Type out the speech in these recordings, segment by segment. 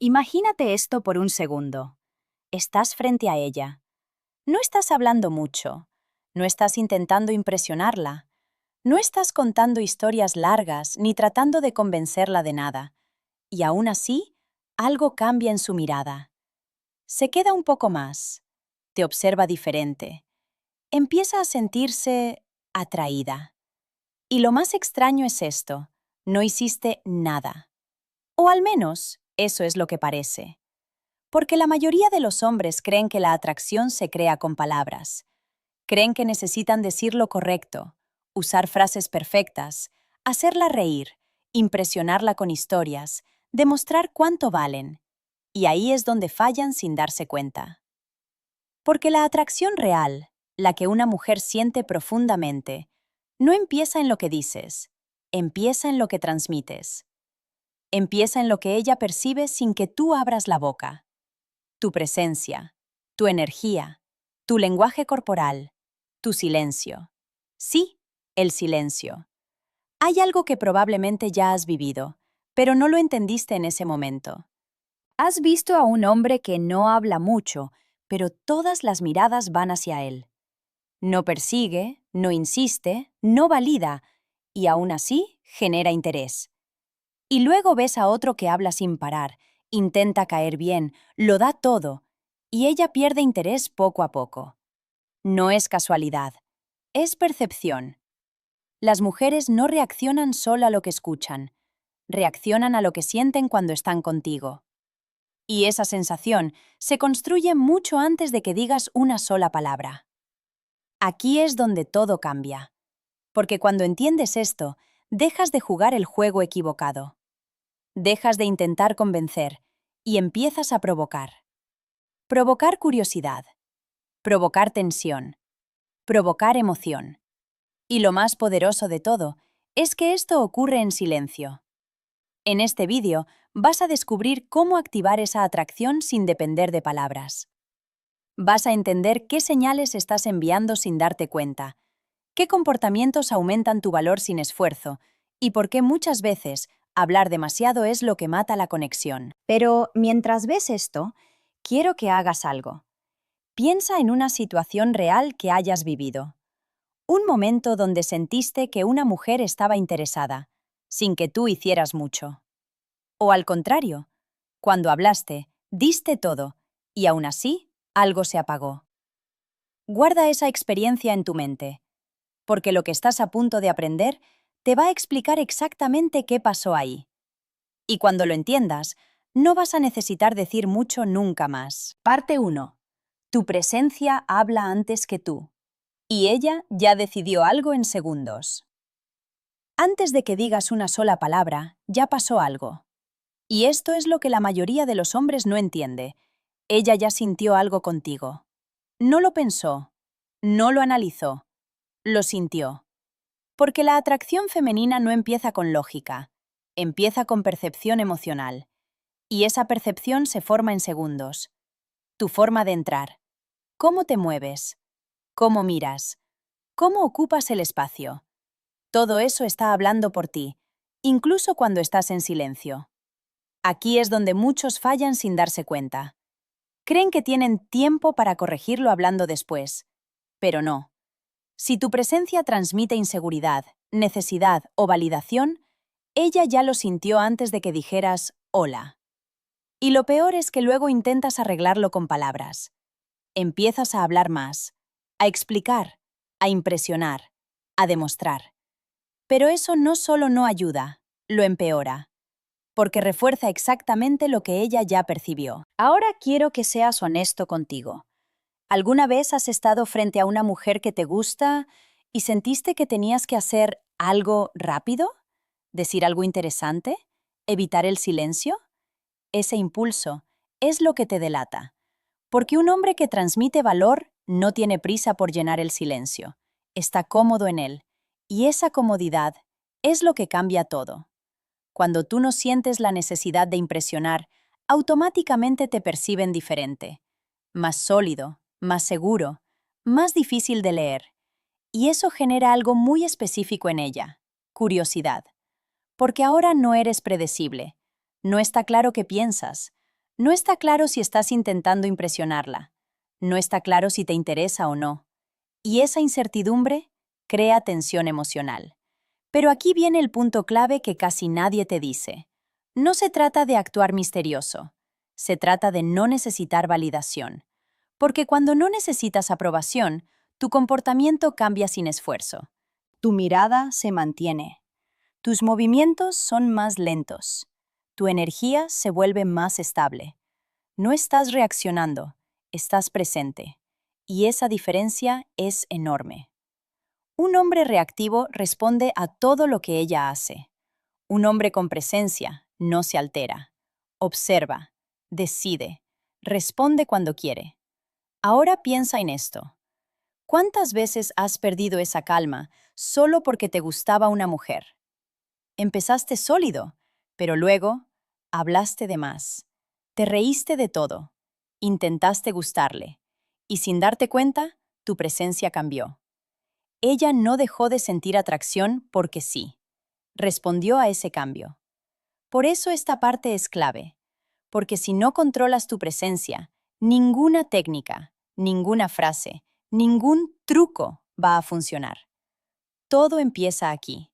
Imagínate esto por un segundo. Estás frente a ella. No estás hablando mucho. No estás intentando impresionarla. No estás contando historias largas ni tratando de convencerla de nada. Y aún así, algo cambia en su mirada. Se queda un poco más. Te observa diferente. Empieza a sentirse atraída. Y lo más extraño es esto. No hiciste nada. O al menos, eso es lo que parece. Porque la mayoría de los hombres creen que la atracción se crea con palabras. Creen que necesitan decir lo correcto, usar frases perfectas, hacerla reír, impresionarla con historias, demostrar cuánto valen. Y ahí es donde fallan sin darse cuenta. Porque la atracción real, la que una mujer siente profundamente, no empieza en lo que dices, empieza en lo que transmites. Empieza en lo que ella percibe sin que tú abras la boca. Tu presencia, tu energía, tu lenguaje corporal, tu silencio. Sí, el silencio. Hay algo que probablemente ya has vivido, pero no lo entendiste en ese momento. Has visto a un hombre que no habla mucho, pero todas las miradas van hacia él. No persigue, no insiste, no valida, y aún así genera interés. Y luego ves a otro que habla sin parar, intenta caer bien, lo da todo, y ella pierde interés poco a poco. No es casualidad, es percepción. Las mujeres no reaccionan solo a lo que escuchan, reaccionan a lo que sienten cuando están contigo. Y esa sensación se construye mucho antes de que digas una sola palabra. Aquí es donde todo cambia, porque cuando entiendes esto, dejas de jugar el juego equivocado. Dejas de intentar convencer y empiezas a provocar. Provocar curiosidad, provocar tensión, provocar emoción. Y lo más poderoso de todo es que esto ocurre en silencio. En este vídeo vas a descubrir cómo activar esa atracción sin depender de palabras. Vas a entender qué señales estás enviando sin darte cuenta, qué comportamientos aumentan tu valor sin esfuerzo y por qué muchas veces hablar demasiado es lo que mata la conexión. Pero mientras ves esto, quiero que hagas algo. Piensa en una situación real que hayas vivido. Un momento donde sentiste que una mujer estaba interesada, sin que tú hicieras mucho. O al contrario, cuando hablaste, diste todo, y aún así, algo se apagó. Guarda esa experiencia en tu mente, porque lo que estás a punto de aprender te va a explicar exactamente qué pasó ahí. Y cuando lo entiendas, no vas a necesitar decir mucho nunca más. Parte 1. Tu presencia habla antes que tú. Y ella ya decidió algo en segundos. Antes de que digas una sola palabra, ya pasó algo. Y esto es lo que la mayoría de los hombres no entiende. Ella ya sintió algo contigo. No lo pensó, no lo analizó, lo sintió. Porque la atracción femenina no empieza con lógica, empieza con percepción emocional. Y esa percepción se forma en segundos. Tu forma de entrar. Cómo te mueves. Cómo miras. Cómo ocupas el espacio. Todo eso está hablando por ti, incluso cuando estás en silencio. Aquí es donde muchos fallan sin darse cuenta. Creen que tienen tiempo para corregirlo hablando después. Pero no. Si tu presencia transmite inseguridad, necesidad o validación, ella ya lo sintió antes de que dijeras hola. Y lo peor es que luego intentas arreglarlo con palabras. Empiezas a hablar más, a explicar, a impresionar, a demostrar. Pero eso no solo no ayuda, lo empeora, porque refuerza exactamente lo que ella ya percibió. Ahora quiero que seas honesto contigo. ¿Alguna vez has estado frente a una mujer que te gusta y sentiste que tenías que hacer algo rápido? ¿Decir algo interesante? ¿Evitar el silencio? Ese impulso es lo que te delata, porque un hombre que transmite valor no tiene prisa por llenar el silencio, está cómodo en él, y esa comodidad es lo que cambia todo. Cuando tú no sientes la necesidad de impresionar, automáticamente te perciben diferente, más sólido, más seguro, más difícil de leer, y eso genera algo muy específico en ella, curiosidad, porque ahora no eres predecible, no está claro qué piensas, No está claro si estás intentando impresionarla. No está claro si te interesa o no. Y esa incertidumbre crea tensión emocional. Pero aquí viene el punto clave que casi nadie te dice. No se trata de actuar misterioso. Se trata de no necesitar validación. Porque cuando no necesitas aprobación, tu comportamiento cambia sin esfuerzo. Tu mirada se mantiene. Tus movimientos son más lentos. Tu energía se vuelve más estable. No estás reaccionando, estás presente. Y esa diferencia es enorme. Un hombre reactivo responde a todo lo que ella hace. Un hombre con presencia no se altera. Observa, decide, responde cuando quiere. Ahora piensa en esto. ¿Cuántas veces has perdido esa calma solo porque te gustaba una mujer? Empezaste sólido, pero luego hablaste de más. Te reíste de todo. Intentaste gustarle. Y sin darte cuenta, tu presencia cambió. Ella no dejó de sentir atracción porque sí. Respondió a ese cambio. Por eso esta parte es clave. Porque si no controlas tu presencia, ninguna técnica, ninguna frase, ningún truco va a funcionar. Todo empieza aquí,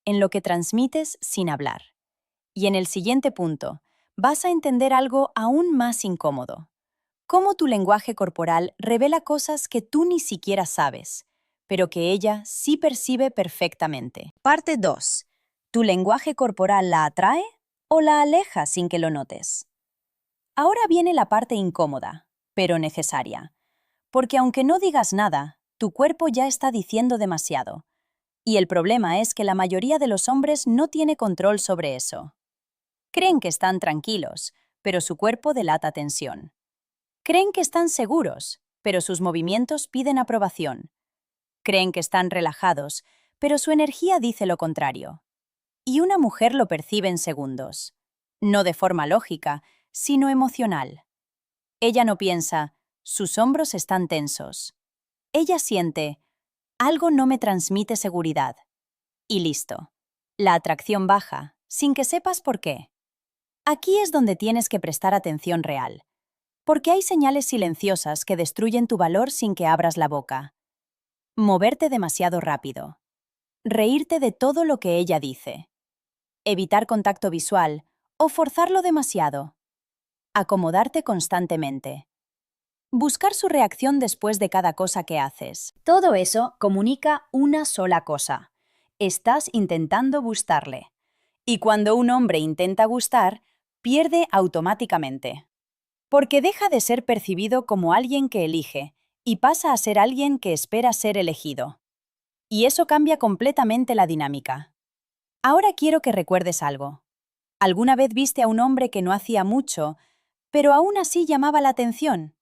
en lo que transmites sin hablar. Y en el siguiente punto, vas a entender algo aún más incómodo. Cómo tu lenguaje corporal revela cosas que tú ni siquiera sabes, pero que ella sí percibe perfectamente. Parte 2. ¿Tu lenguaje corporal la atrae o la aleja sin que lo notes? Ahora viene la parte incómoda, pero necesaria. Porque aunque no digas nada, tu cuerpo ya está diciendo demasiado. Y el problema es que la mayoría de los hombres no tiene control sobre eso. Creen que están tranquilos, pero su cuerpo delata tensión. Creen que están seguros, pero sus movimientos piden aprobación. Creen que están relajados, pero su energía dice lo contrario. Y una mujer lo percibe en segundos. No de forma lógica, sino emocional. Ella no piensa, sus hombros están tensos. Ella siente, algo no me transmite seguridad. Y listo. La atracción baja, sin que sepas por qué. Aquí es donde tienes que prestar atención real. Porque hay señales silenciosas que destruyen tu valor sin que abras la boca. Moverte demasiado rápido. Reírte de todo lo que ella dice. Evitar contacto visual o forzarlo demasiado. Acomodarte constantemente. Buscar su reacción después de cada cosa que haces. Todo eso comunica una sola cosa. Estás intentando gustarle. Y cuando un hombre intenta gustar, pierde automáticamente. Porque deja de ser percibido como alguien que elige y pasa a ser alguien que espera ser elegido. Y eso cambia completamente la dinámica. Ahora quiero que recuerdes algo. ¿Alguna vez viste a un hombre que no hacía mucho, pero aún así llamaba la atención?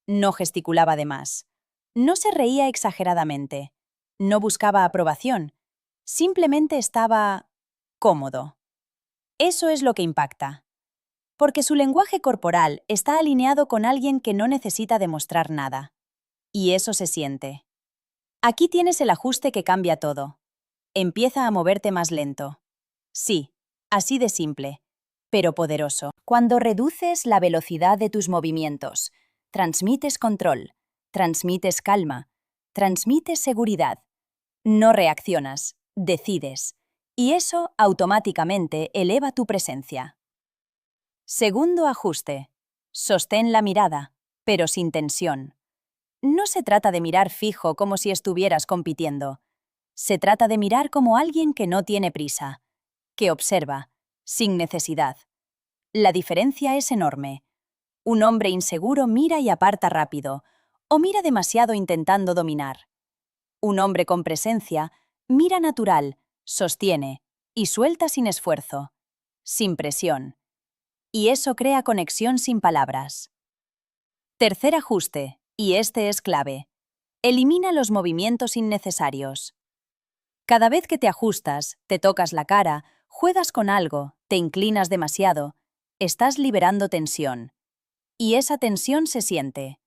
No gesticulaba de más. No se reía exageradamente. No buscaba aprobación. Simplemente estaba cómodo. Eso es lo que impacta. Porque su lenguaje corporal está alineado con alguien que no necesita demostrar nada. Y eso se siente. Aquí tienes el ajuste que cambia todo. Empieza a moverte más lento. Sí, así de simple, pero poderoso. Cuando reduces la velocidad de tus movimientos, transmites control, transmites calma, transmites seguridad. No reaccionas, decides. Y eso automáticamente eleva tu presencia. Segundo ajuste. Sostén la mirada, pero sin tensión. No se trata de mirar fijo como si estuvieras compitiendo. Se trata de mirar como alguien que no tiene prisa, que observa, sin necesidad. La diferencia es enorme. Un hombre inseguro mira y aparta rápido, o mira demasiado intentando dominar. Un hombre con presencia mira natural, sostiene y suelta sin esfuerzo, sin presión. Y eso crea conexión sin palabras. Tercer ajuste, y este es clave. Elimina los movimientos innecesarios. Cada vez que te ajustas, te tocas la cara, juegas con algo, te inclinas demasiado, estás liberando tensión. Y esa tensión se siente.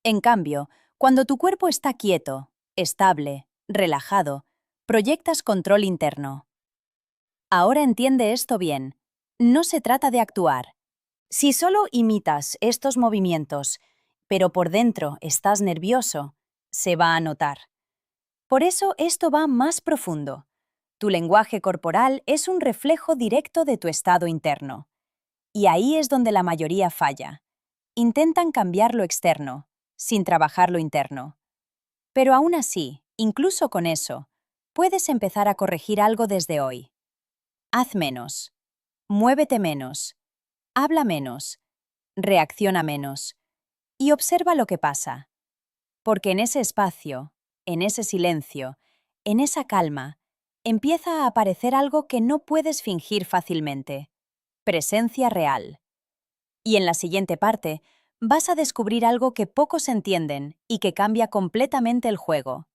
En cambio, cuando tu cuerpo está quieto, estable, relajado, proyectas control interno. Ahora entiende esto bien. No se trata de actuar. Si solo imitas estos movimientos, pero por dentro estás nervioso, se va a notar. Por eso esto va más profundo. Tu lenguaje corporal es un reflejo directo de tu estado interno. Y ahí es donde la mayoría falla. Intentan cambiar lo externo, sin trabajar lo interno. Pero aún así, incluso con eso, puedes empezar a corregir algo desde hoy. Haz menos. Muévete menos. Habla menos. Reacciona menos. Y observa lo que pasa. Porque en ese espacio, en ese silencio, en esa calma, empieza a aparecer algo que no puedes fingir fácilmente. Presencia real. Y en la siguiente parte, vas a descubrir algo que pocos entienden y que cambia completamente el juego.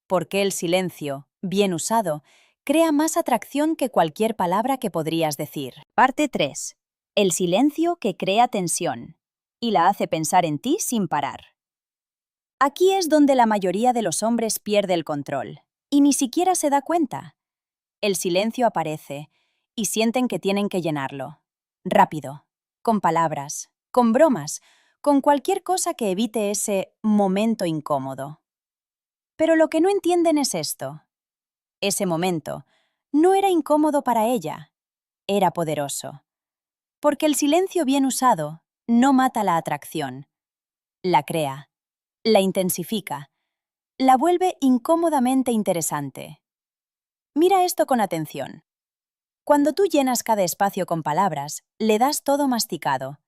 Porque el silencio, bien usado, crea más atracción que cualquier palabra que podrías decir. Parte 3. El silencio que crea tensión y la hace pensar en ti sin parar. Aquí es donde la mayoría de los hombres pierde el control y ni siquiera se da cuenta. El silencio aparece y sienten que tienen que llenarlo. Rápido, con palabras, con bromas, con cualquier cosa que evite ese momento incómodo. Pero lo que no entienden es esto. Ese momento no era incómodo para ella, era poderoso. Porque el silencio bien usado no mata la atracción, la crea, la intensifica, la vuelve incómodamente interesante. Mira esto con atención. Cuando tú llenas cada espacio con palabras, le das todo masticado.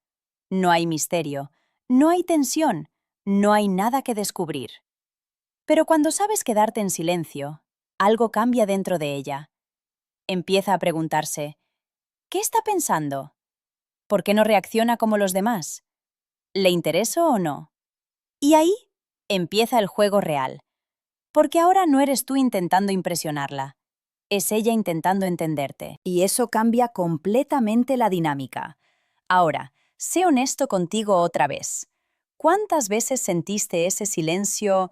No hay misterio, no hay tensión, no hay nada que descubrir. Pero cuando sabes quedarte en silencio, algo cambia dentro de ella. Empieza a preguntarse, ¿qué está pensando? ¿Por qué no reacciona como los demás? ¿Le intereso o no? Y ahí empieza el juego real. Porque ahora no eres tú intentando impresionarla, es ella intentando entenderte. Y eso cambia completamente la dinámica. Ahora, sé honesto contigo otra vez. ¿Cuántas veces sentiste ese silencio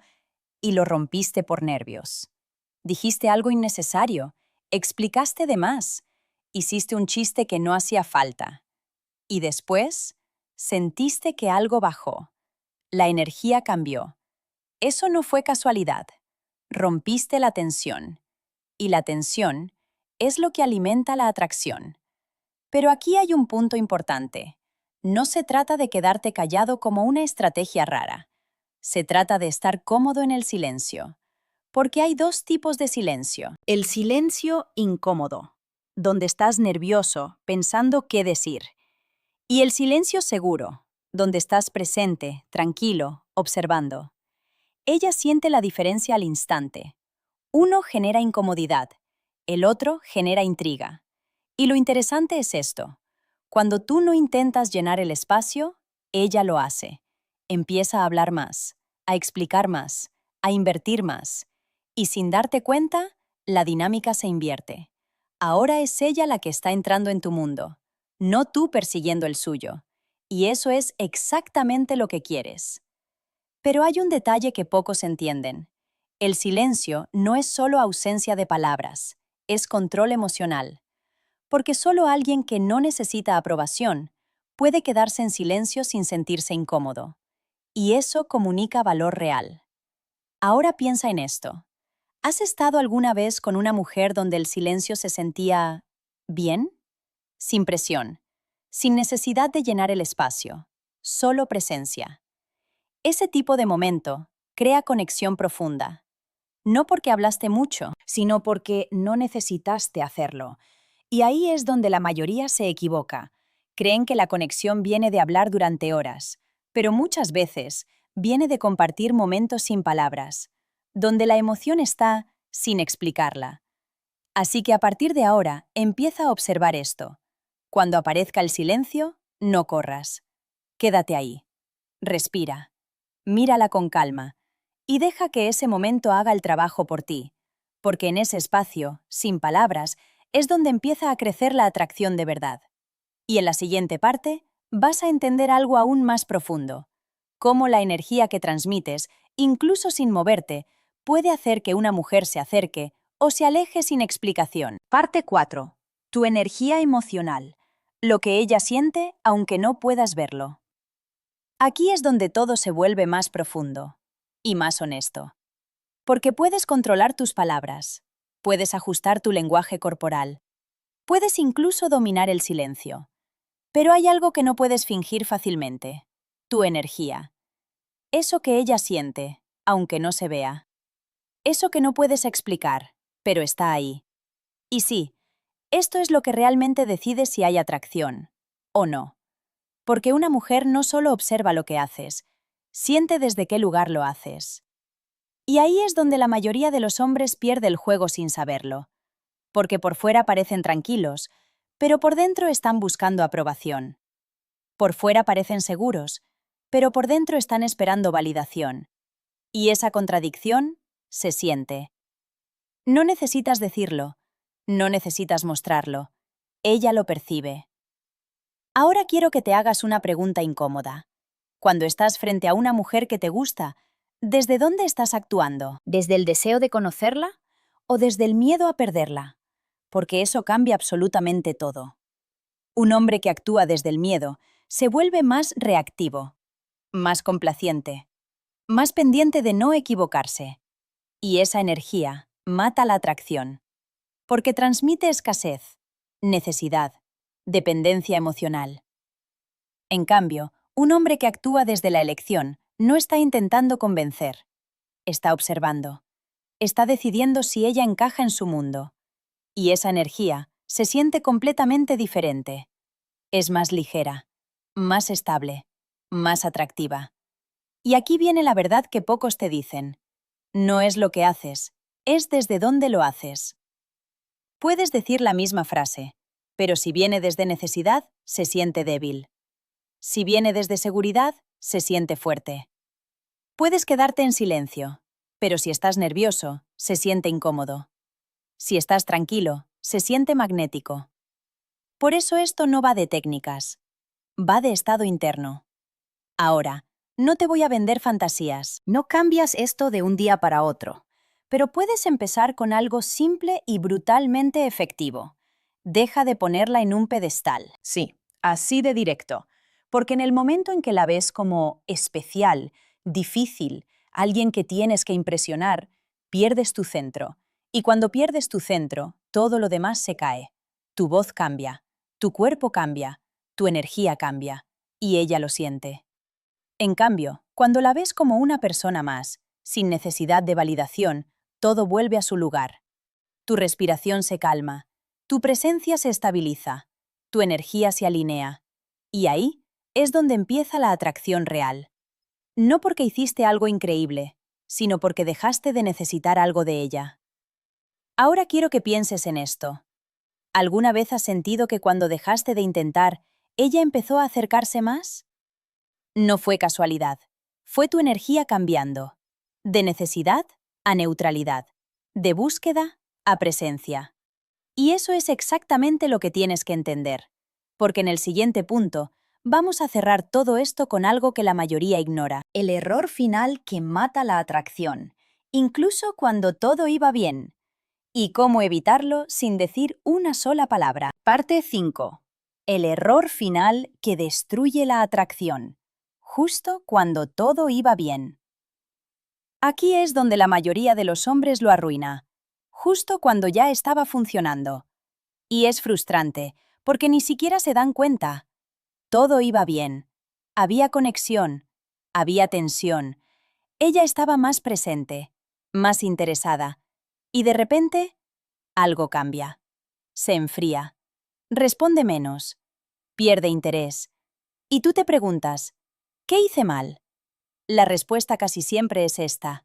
y lo rompiste por nervios? Dijiste algo innecesario, explicaste de más, hiciste un chiste que no hacía falta. Y después, sentiste que algo bajó. La energía cambió. Eso no fue casualidad. Rompiste la tensión. Y la tensión es lo que alimenta la atracción. Pero aquí hay un punto importante. No se trata de quedarte callado como una estrategia rara. Se trata de estar cómodo en el silencio. Porque hay dos tipos de silencio. El silencio incómodo, donde estás nervioso, pensando qué decir. Y el silencio seguro, donde estás presente, tranquilo, observando. Ella siente la diferencia al instante. Uno genera incomodidad, el otro genera intriga. Y lo interesante es esto. Cuando tú no intentas llenar el espacio, ella lo hace. Empieza a hablar más, a explicar más, a invertir más. Y sin darte cuenta, la dinámica se invierte. Ahora es ella la que está entrando en tu mundo, no tú persiguiendo el suyo. Y eso es exactamente lo que quieres. Pero hay un detalle que pocos entienden. El silencio no es solo ausencia de palabras, es control emocional. Porque solo alguien que no necesita aprobación puede quedarse en silencio sin sentirse incómodo. Y eso comunica valor real. Ahora piensa en esto. ¿Has estado alguna vez con una mujer donde el silencio se sentía bien? Sin presión, sin necesidad de llenar el espacio, solo presencia. Ese tipo de momento crea conexión profunda. No porque hablaste mucho, sino porque no necesitaste hacerlo. Y ahí es donde la mayoría se equivoca. Creen que la conexión viene de hablar durante horas, pero muchas veces viene de compartir momentos sin palabras, donde la emoción está sin explicarla. Así que a partir de ahora, empieza a observar esto. Cuando aparezca el silencio, no corras. Quédate ahí. Respira. Mírala con calma y deja que ese momento haga el trabajo por ti, porque en ese espacio, sin palabras, es donde empieza a crecer la atracción de verdad. Y en la siguiente parte, vas a entender algo aún más profundo, cómo la energía que transmites, incluso sin moverte, puede hacer que una mujer se acerque o se aleje sin explicación. Parte 4. Tu energía emocional. lo que ella siente aunque no puedas verlo. Aquí es donde todo se vuelve más profundo y más honesto. Porque puedes controlar tus palabras, puedes ajustar tu lenguaje corporal, puedes incluso dominar el silencio. Pero hay algo que no puedes fingir fácilmente: tu energía. Eso que ella siente, aunque no se vea. Eso que no puedes explicar, pero está ahí. Y sí, esto es lo que realmente decide si hay atracción o no. Porque una mujer no solo observa lo que haces, siente desde qué lugar lo haces. Y ahí es donde la mayoría de los hombres pierde el juego sin saberlo. Porque por fuera parecen tranquilos, pero por dentro están buscando aprobación. Por fuera parecen seguros, pero por dentro están esperando validación. Y esa contradicción se siente. No necesitas decirlo, no necesitas mostrarlo. Ella lo percibe. Ahora quiero que te hagas una pregunta incómoda. Cuando estás frente a una mujer que te gusta, ¿desde dónde estás actuando? ¿Desde el deseo de conocerla o desde el miedo a perderla? Porque eso cambia absolutamente todo. Un hombre que actúa desde el miedo se vuelve más reactivo, más complaciente, más pendiente de no equivocarse. Y esa energía mata la atracción, porque transmite escasez, necesidad, dependencia emocional. En cambio, un hombre que actúa desde la elección no está intentando convencer, está observando, está decidiendo si ella encaja en su mundo. Y esa energía se siente completamente diferente. Es más ligera, más estable, más atractiva. Y aquí viene la verdad que pocos te dicen. No es lo que haces, es desde dónde lo haces. Puedes decir la misma frase, pero si viene desde necesidad, se siente débil. Si viene desde seguridad, se siente fuerte. Puedes quedarte en silencio, pero si estás nervioso, se siente incómodo. Si estás tranquilo, se siente magnético. Por eso esto no va de técnicas, va de estado interno. Ahora, no te voy a vender fantasías. No cambias esto de un día para otro, pero puedes empezar con algo simple y brutalmente efectivo. Deja de ponerla en un pedestal. Sí, así de directo. Porque en el momento en que la ves como especial, difícil, alguien que tienes que impresionar, pierdes tu centro. Y cuando pierdes tu centro, todo lo demás se cae. Tu voz cambia, tu cuerpo cambia, tu energía cambia. Y ella lo siente. En cambio, cuando la ves como una persona más, sin necesidad de validación, todo vuelve a su lugar. Tu respiración se calma, tu presencia se estabiliza, tu energía se alinea. Y ahí es donde empieza la atracción real. No porque hiciste algo increíble, sino porque dejaste de necesitar algo de ella. Ahora quiero que pienses en esto. ¿Alguna vez has sentido que cuando dejaste de intentar, ella empezó a acercarse más? No fue casualidad, fue tu energía cambiando, de necesidad a neutralidad, de búsqueda a presencia. Y eso es exactamente lo que tienes que entender, porque en el siguiente punto vamos a cerrar todo esto con algo que la mayoría ignora: el error final que mata la atracción, incluso cuando todo iba bien, y cómo evitarlo sin decir una sola palabra. Parte 5. El error final que destruye la atracción, justo cuando todo iba bien. Aquí es donde la mayoría de los hombres lo arruina, justo cuando ya estaba funcionando. Y es frustrante, porque ni siquiera se dan cuenta. Todo iba bien. Había conexión, había tensión. Ella estaba más presente, más interesada. Y de repente, algo cambia. Se enfría. Responde menos. Pierde interés. Y tú te preguntas, ¿qué hice mal? La respuesta casi siempre es esta.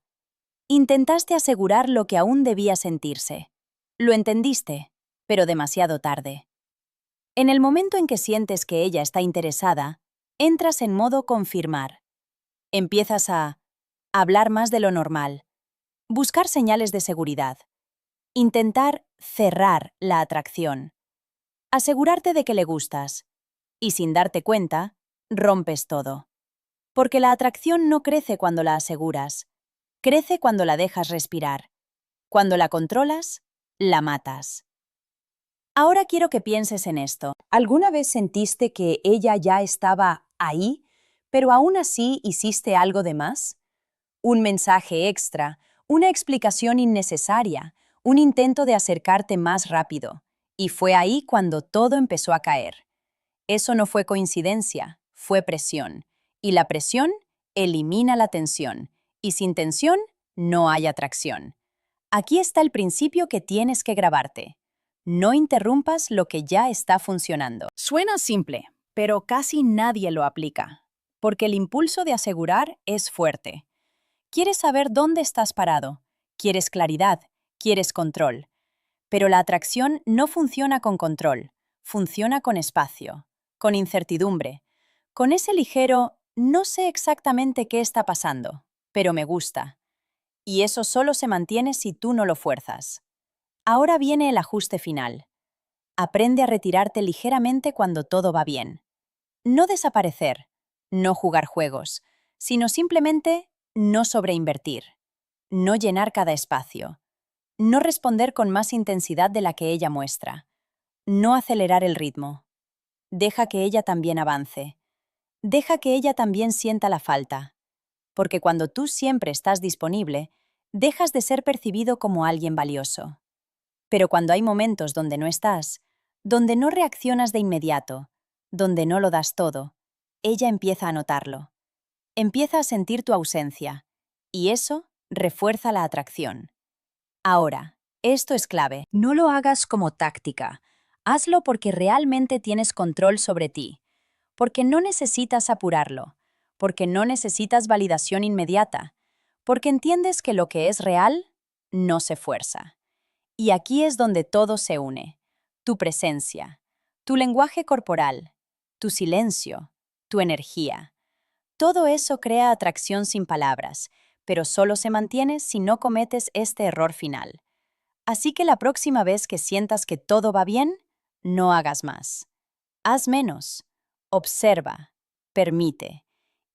Intentaste asegurar lo que aún debía sentirse. Lo entendiste, pero demasiado tarde. En el momento en que sientes que ella está interesada, entras en modo confirmar. Empiezas a hablar más de lo normal, buscar señales de seguridad, intentar cerrar la atracción, asegurarte de que le gustas, y sin darte cuenta, rompes todo. Porque la atracción no crece cuando la aseguras, crece cuando la dejas respirar. Cuando la controlas, la matas. Ahora quiero que pienses en esto. ¿Alguna vez sentiste que ella ya estaba ahí, pero aún así hiciste algo de más? Un mensaje extra, una explicación innecesaria, un intento de acercarte más rápido. Y fue ahí cuando todo empezó a caer. Eso no fue coincidencia, fue presión. Y la presión elimina la tensión. Y sin tensión, no hay atracción. Aquí está el principio que tienes que grabarte. No interrumpas lo que ya está funcionando. Suena simple, pero casi nadie lo aplica, porque el impulso de asegurar es fuerte. Quieres saber dónde estás parado, quieres claridad, quieres control. Pero la atracción no funciona con control, funciona con espacio, con incertidumbre, con ese ligero no sé exactamente qué está pasando, pero me gusta. Y eso solo se mantiene si tú no lo fuerzas. Ahora viene el ajuste final. Aprende a retirarte ligeramente cuando todo va bien. No desaparecer, no jugar juegos, sino simplemente no sobreinvertir, no llenar cada espacio, no responder con más intensidad de la que ella muestra, no acelerar el ritmo. Deja que ella también avance. Deja que ella también sienta la falta. Porque cuando tú siempre estás disponible, dejas de ser percibido como alguien valioso. Pero cuando hay momentos donde no estás, donde no reaccionas de inmediato, donde no lo das todo, ella empieza a notarlo. Empieza a sentir tu ausencia. Y eso refuerza la atracción. Ahora, esto es clave. No lo hagas como táctica. Hazlo porque realmente tienes control sobre ti. Porque no necesitas apurarlo. Porque no necesitas validación inmediata. Porque entiendes que lo que es real no se fuerza. Y aquí es donde todo se une. Tu presencia, tu lenguaje corporal, tu silencio, tu energía. Todo eso crea atracción sin palabras, pero solo se mantiene si no cometes este error final. Así que la próxima vez que sientas que todo va bien, no hagas más. Haz menos. Observa, permite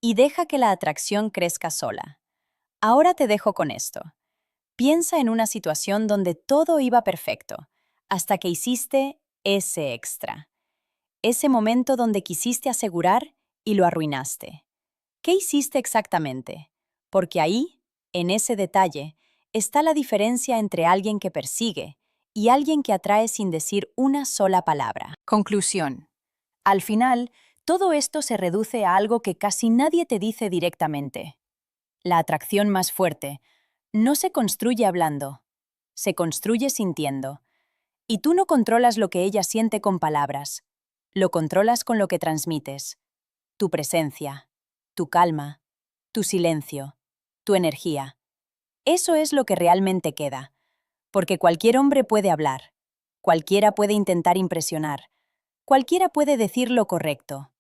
y deja que la atracción crezca sola. Ahora te dejo con esto. Piensa en una situación donde todo iba perfecto, hasta que hiciste ese extra. Ese momento donde quisiste asegurar y lo arruinaste. ¿Qué hiciste exactamente? Porque ahí, en ese detalle, está la diferencia entre alguien que persigue y alguien que atrae sin decir una sola palabra. Conclusión. Al final, todo esto se reduce a algo que casi nadie te dice directamente. La atracción más fuerte no se construye hablando, se construye sintiendo. Y tú no controlas lo que ella siente con palabras, lo controlas con lo que transmites. Tu presencia, tu calma, tu silencio, tu energía. Eso es lo que realmente queda. Porque cualquier hombre puede hablar, cualquiera puede intentar impresionar, cualquiera puede decir lo correcto.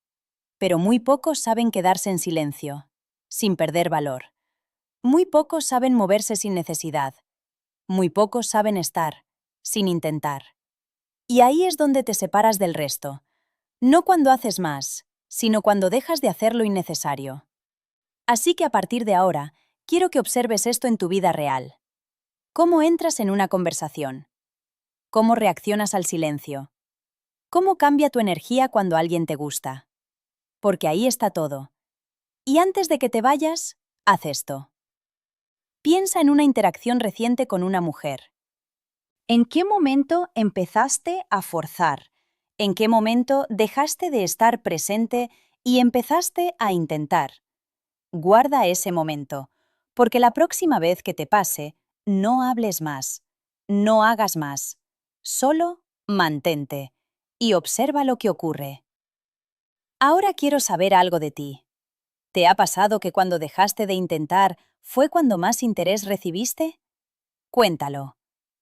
Pero muy pocos saben quedarse en silencio, sin perder valor. Muy pocos saben moverse sin necesidad. Muy pocos saben estar, sin intentar. Y ahí es donde te separas del resto. No cuando haces más, sino cuando dejas de hacer lo innecesario. Así que a partir de ahora, quiero que observes esto en tu vida real. ¿Cómo entras en una conversación? ¿Cómo reaccionas al silencio? ¿Cómo cambia tu energía cuando alguien te gusta? Porque ahí está todo. Y antes de que te vayas, haz esto. Piensa en una interacción reciente con una mujer. ¿En qué momento empezaste a forzar? ¿En qué momento dejaste de estar presente y empezaste a intentar? Guarda ese momento, porque la próxima vez que te pase, no hables más, no hagas más, solo mantente y observa lo que ocurre. Ahora quiero saber algo de ti. ¿Te ha pasado que cuando dejaste de intentar fue cuando más interés recibiste? Cuéntalo,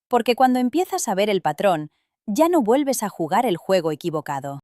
porque cuando empiezas a ver el patrón, ya no vuelves a jugar el juego equivocado.